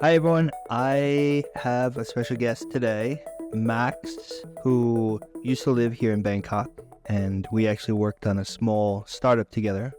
Hi everyone, I have a special guest today, Max, who used to live here in Bangkok, and we actually worked on a small startup together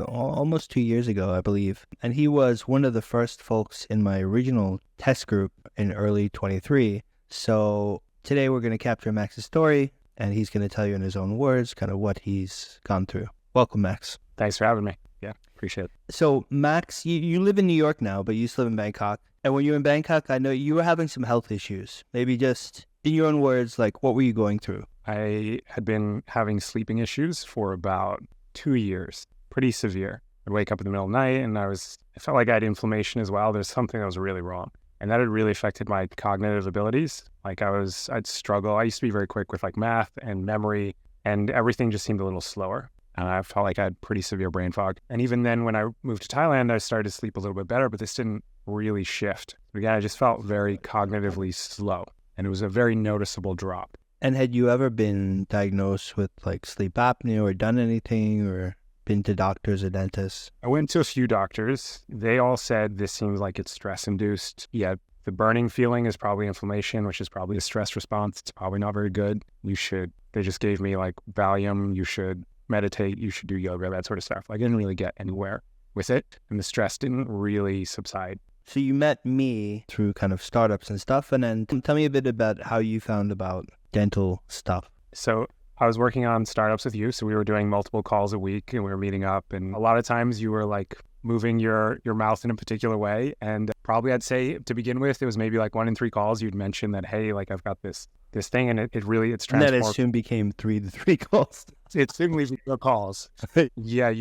almost 2 years ago, I believe. And he was one of the first folks in my original test group in early 23. So today we're going to capture Max's story, and he's going to tell you in his own words kind of what he's gone through. Welcome, Max. Thanks for having me. Yeah, appreciate it. So, Max, you live in New York now, but you used to live in Bangkok. And when you were in Bangkok, I know you were having some health issues. Maybe just in your own words, like, what were you going through? I had been having sleeping issues for about 2 years, pretty severe. I'd wake up in the middle of the night and I felt like I had inflammation as well. There's something that was really wrong. And that had really affected my cognitive abilities. Like I'd struggle. I used to be very quick with like math and memory, and everything just seemed a little slower. And I felt like I had pretty severe brain fog. And even then, when I moved to Thailand, I started to sleep a little bit better, but this didn't really shift. Again, I just felt very cognitively slow, and it was a very noticeable drop. And had you ever been diagnosed with like sleep apnea or done anything or been to doctors or dentists? I went to a few doctors. They all said this seems like it's stress-induced. Yeah, the burning feeling is probably inflammation, which is probably a stress response. It's probably not very good. They just gave me like Valium. You should meditate, you should do yoga, that sort of stuff. I didn't really get anywhere with it, and the stress didn't really subside. So you met me through kind of startups and stuff, and then tell me a bit about how you found about dental stuff. So I was working on startups with you, so we were doing multiple calls a week, and we were meeting up, and a lot of times you were like moving your mouth in a particular way, and probably I'd say to begin with, it was maybe like 1 in 3 calls you'd mention that, hey, like I've got this thing, and it's transformed. And that soon became 3 to 3 calls. It soon leaves the calls. Yeah,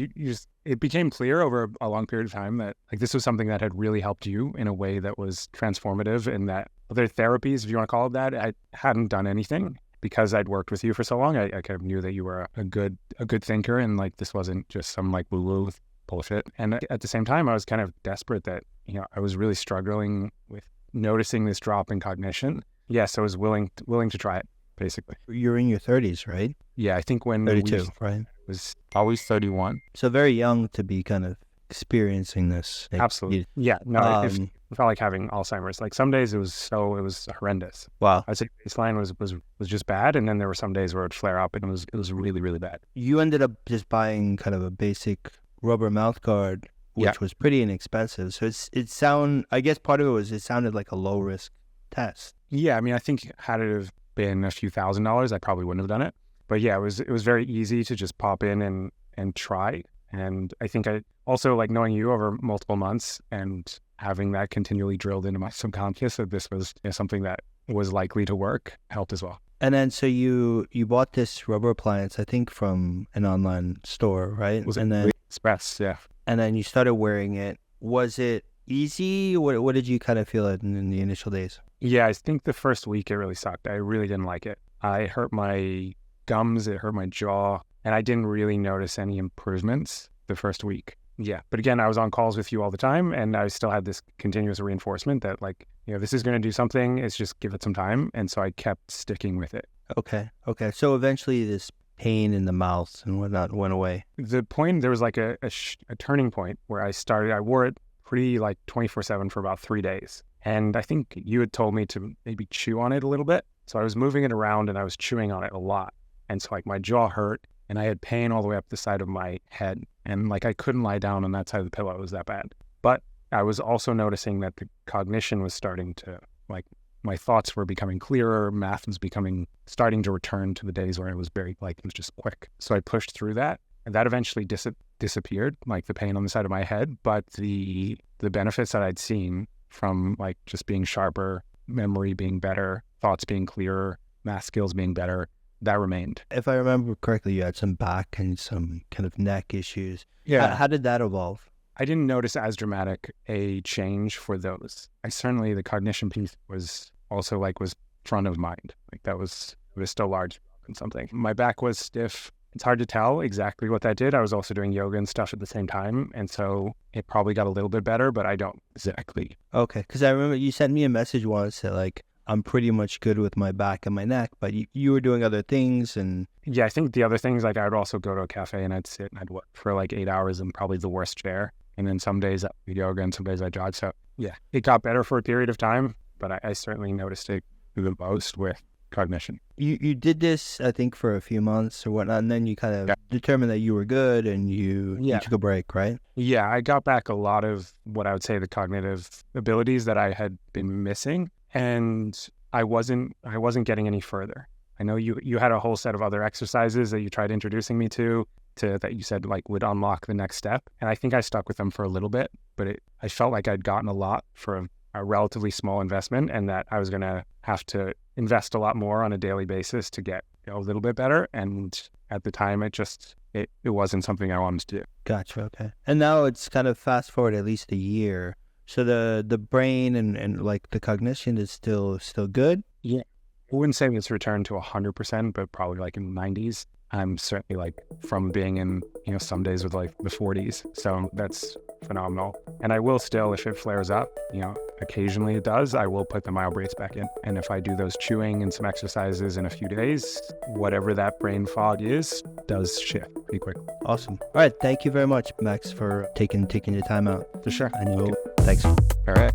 it became clear over a long period of time that like this was something that had really helped you in a way that was transformative, and that other therapies, if you want to call it that, I hadn't done anything because I'd worked with you for so long. I kind of knew that you were a good thinker, and like this wasn't just some like woo-woo bullshit. And at the same time, I was kind of desperate that, I was really struggling with noticing this drop in cognition. Yes, I was willing to try it, basically. You're in your 30s, right? Yeah, I think when 32, right? Was always 31. So very young to be kind of experiencing this. Absolutely. Yeah, no, it felt like having Alzheimer's. Like some days it was horrendous. Wow. I'd say baseline was just bad, and then there were some days where it would flare up, and it was really, really bad. You ended up just buying kind of a basic rubber mouthguard, which was pretty inexpensive. So I guess part of it was it sounded like a low risk test. Yeah, I mean, I think had it have been a few $1,000s, I probably wouldn't have done it. But yeah, it was very easy to just pop in and try. And I think I also, like, knowing you over multiple months and having that continually drilled into my subconscious that this was something that was likely to work helped as well. And then so you bought this rubber appliance, I think, from an online store, right? And then Express, yeah. And then you started wearing it. Was it easy? What did you kind of feel in the initial days? Yeah, I think the first week it really sucked. I really didn't like it. I hurt my gums, it hurt my jaw, and I didn't really notice any improvements the first week. Yeah, but again, I was on calls with you all the time, and I still had this continuous reinforcement that, like, this is going to do something. It's just give it some time, and so I kept sticking with it. Okay. So eventually this pain in the mouth and whatnot went away. The point, there was like a turning point where I wore it pretty like 24/7 for about 3 days. And I think you had told me to maybe chew on it a little bit. So I was moving it around and I was chewing on it a lot. And so like my jaw hurt and I had pain all the way up the side of my head. And like I couldn't lie down on that side of the pillow. It was that bad. But I was also noticing that the cognition was starting to, like, my thoughts were becoming clearer. Math was starting to return to the days where it was just quick. So I pushed through that, and that eventually disappeared, like the pain on the side of my head. But the benefits that I'd seen from like just being sharper, memory being better, thoughts being clearer, math skills being better, that remained. If I remember correctly, you had some back and some kind of neck issues. Yeah. How did that evolve? I didn't notice as dramatic a change for those. The cognition piece was also was front of mind. Like it was still large and something. My back was stiff. It's hard to tell exactly what that did. I was also doing yoga and stuff at the same time. And so it probably got a little bit better, but I don't exactly. Okay. Because I remember you sent me a message once that like, I'm pretty much good with my back and my neck, but you were doing other things. And yeah, I think the other things, like I would also go to a cafe and I'd sit and I'd work for like 8 hours in probably the worst chair. And then some days I do yoga and some days I jog. So Yeah, it got better for a period of time, but I certainly noticed it the most with cognition. You did this, I think, for a few months or whatnot, and then you kind of determined that you were good and you took a break, right? Yeah, I got back a lot of what I would say the cognitive abilities that I had been missing, and I wasn't getting any further. I know you had a whole set of other exercises that you tried introducing me to that you said like would unlock the next step, and I think I stuck with them for a little bit, but I felt like I'd gotten a lot for a relatively small investment, and that I was going to have to invest a lot more on a daily basis to get a little bit better. And at the time, it wasn't something I wanted to do. Gotcha. Okay. And now it's kind of fast forward at least a year. So the brain and like the cognition is still good. Yeah. I wouldn't say it's returned to 100%, but probably like in the 90s. I'm certainly like from being in, some days with like the 40s. So that's phenomenal. And I will still, if it flares up, occasionally it does, I will put the myo brace back in. And if I do those chewing and some exercises in a few days, whatever that brain fog is, does shift pretty quickly. Awesome. All right. Thank you very much, Max, for taking your time out. For sure. I know. Thanks. All right.